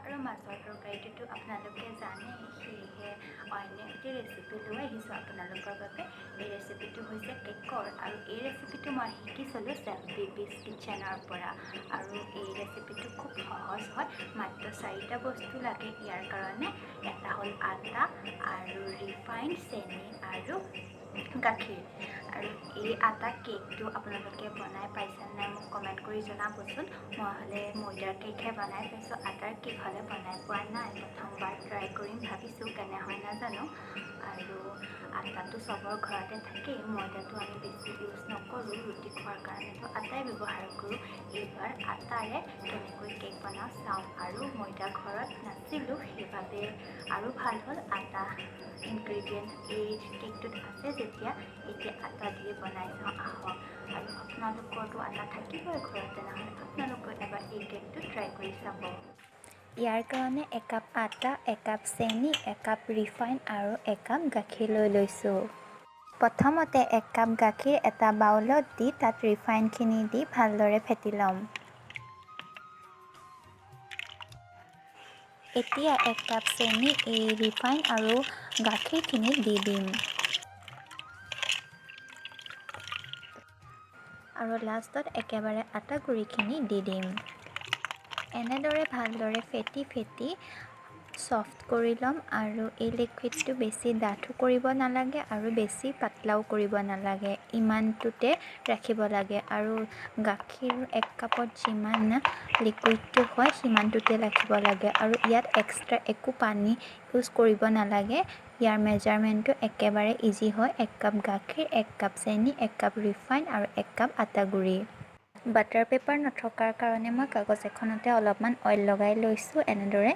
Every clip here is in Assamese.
আৰু মাছৰ তৰকাৰীটোতো আপোনালোকে জানেই, সেয়েহে অন্য এটি ৰেচিপি লৈ আহিছোঁ আপোনালোকৰ বাবে। এই ৰেচিপিটো হৈছে কেকৰ, আৰু এই ৰেচিপিটো মই শিকিছিলোঁ চেফ বেবিজ কিটচেনৰ পৰা। আৰু এই ৰেচিপিটো খুব সহজ হয়, মাত্ৰ 4টা বস্তু লাগে ইয়াৰ কাৰণে। এটা হ'ল আটা আৰু ৰিফাইন, চেনি আৰু গাখীৰ। আৰু এই আটা কেকটো আপোনালোকে বনাই পাইছে নাই মোক কমেণ্ট কৰি জনাবচোন। মই হ'লে ময়দাৰ কেকহে বনাই পাইছোঁ, আটাৰ কেক হ'লে বনাই পোৱা নাই। প্ৰথমবাৰ ট্ৰাই কৰিম ভাবিছোঁ, কেনে হয় নাজানো। আৰু আটাটো চবৰ ঘৰতে থাকেই, ময়দাটো আমি বেছি ইউজ নকৰোঁ, ৰুটি খোৱাৰ কাৰণেতো আটাই ব্যৱহাৰ কৰোঁ। এইবাৰ আটাৰে কেনেকৈ কেক বনাওঁ চাওঁ। আৰু ময়দা ঘৰত নাছিলোঁ, সেইবাবে আৰু ভাল হ'ল আটা ইনগ্ৰিডিয়েণ্ট এই কেকটোত আছে যেতিয়া, এতিয়া আটা দিয়ে বনাই চাওঁ আহক। আৰু আপোনালোকৰতো আটা থাকিবই ঘৰত, তেনেহ'লে আপোনালোকে এবাৰ এই কেকটো ট্ৰাই কৰি চাব। ইয়াৰ কাৰণে একাপ আটা, একাপ চেনি, একাপ ৰিফাইন আৰু একাপ গাখীৰ লৈ লৈছোঁ। প্ৰথমতে একাপ গাখীৰ এটা বাউলত দি তাত ৰিফাইনখিনি দি ভালদৰে ফেটি ল'ম। এতিয়া একাপ চেনি এই ৰিফাইন আৰু গাখীৰখিনিত দি দিম। আৰু লাষ্টত একেবাৰে আটা গুড়িখিনি দি দিম। এনেদৰে ভালদৰে ফেটি ছফ্ট কৰি ল'ম। আৰু এই লিকুইডটো বেছি ডাঠো কৰিব নালাগে আৰু বেছি পাতলাও কৰিব নালাগে, ইমানটোতে ৰাখিব লাগে। আৰু গাখীৰ 1 কাপত যিমান লিকুইডটো হয় সিমানটোতে ৰাখিব লাগে। আৰু ইয়াত এক্সট্ৰা একো পানী ইউজ কৰিব নালাগে, ইয়াৰ মেজাৰমেণ্টটো একেবাৰে ইজি হয়। 1 কাপ গাখীৰ, 1 কাপ চেনি, 1 কাপ ৰিফাইন আৰু 1 কাপ আটা গুড়ি। বাটাৰ পেপাৰ নথকাৰ কাৰণে মই কাগজ এখনতে অলপমান অইল লগাই লৈছোঁ। এনেদৰে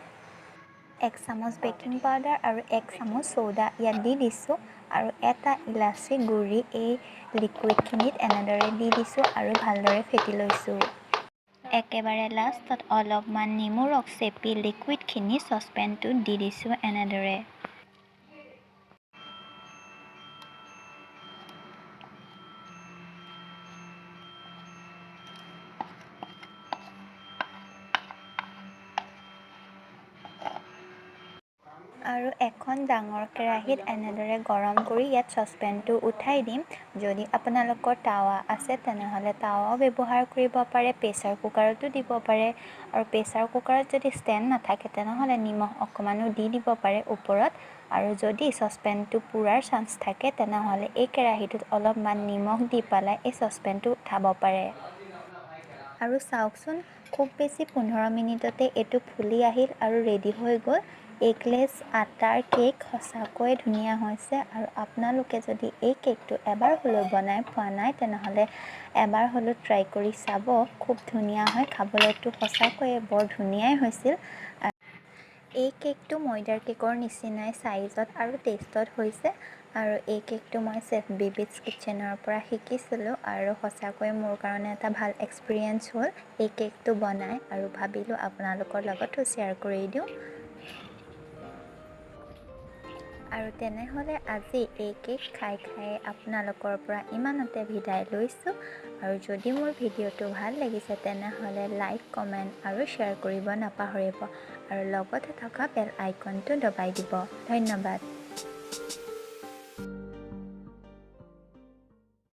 1 চামুচ বেকিং পাউডাৰ আৰু 1 চামুচ চ'ডা ইয়াত দি দিছোঁ। আৰু এটা ইলাচি গুড়ি এই লিকুইডখিনিত এনেদৰে দি দিছোঁ আৰু ভালদৰে ফেটি লৈছোঁ। একেবাৰে লাষ্টত অলপমান নেমু ৰস চেপি লিকুইডখিনি চচপেনটোত দি দিছোঁ এনেদৰে। আৰু এখন ডাঙৰ কেৰাহীত এনেদৰে গৰম কৰি ইয়াত চচপেনটো উঠাই দিম। যদি আপোনালোকৰ টাৱা আছে তেনেহ'লে টাৱাও ব্যৱহাৰ কৰিব পাৰে, প্ৰেছাৰ কুকাৰতো দিব পাৰে। আৰু প্ৰেছাৰ কুকাৰত যদি ষ্টেণ্ড নাথাকে তেনেহ'লে নিমখ অকণমানো দি দিব পাৰে ওপৰত। আৰু যদি চচপেনটো পুৰাৰ চান্স থাকে তেনেহ'লে এই কেৰাহীটোত অলপমান নিমখ দি পেলাই এই চচপেনটো উঠাব পাৰে। আৰু চাওকচোন, খুব বেছি 15 মিনিটতে এইটো ফুলি আহিল আৰু ৰেডি হৈ গ'ল। এগলেছ আটাৰ কেক সঁচাকৈয়ে ধুনীয়া হৈছে। আৰু আপোনালোকে যদি এই কেকটো এবাৰ হ'লেও বনাই পোৱা নাই তেনেহ'লে এবাৰ হ'লেও ট্ৰাই কৰি চাব, খুব ধুনীয়া হয়। খাবলৈতো সঁচাকৈয়ে বৰ ধুনীয়াই হৈছিল। এই কেকটো ময়দাৰ কেকৰ নিচিনাই চাইজত আৰু টেষ্টত হৈছে। আৰু এই কেকটো মই চেফ বেবিজ কিটচেনৰ পৰা শিকিছিলোঁ আৰু সঁচাকৈ মোৰ কাৰণে এটা ভাল এক্সপিৰিয়েঞ্চ হ'ল এই কেকটো বনাই। আৰু ভাবিলোঁ আপোনালোকৰ লগতো শ্বেয়াৰ কৰি দিওঁ। আৰু তেনেহ'লে আজি এই কেক খাই আপোনালোকৰ পৰা ইমানতে বিদায় লৈছোঁ। আৰু যদি মোৰ ভিডিঅ'টো ভাল লাগিছে তেনেহ'লে লাইক, কমেণ্ট আৰু শ্বেয়াৰ কৰিব নাপাহৰিব। আৰু লগতে থকা বেল আইকনটো দবাই দিব। ধন্যবাদ।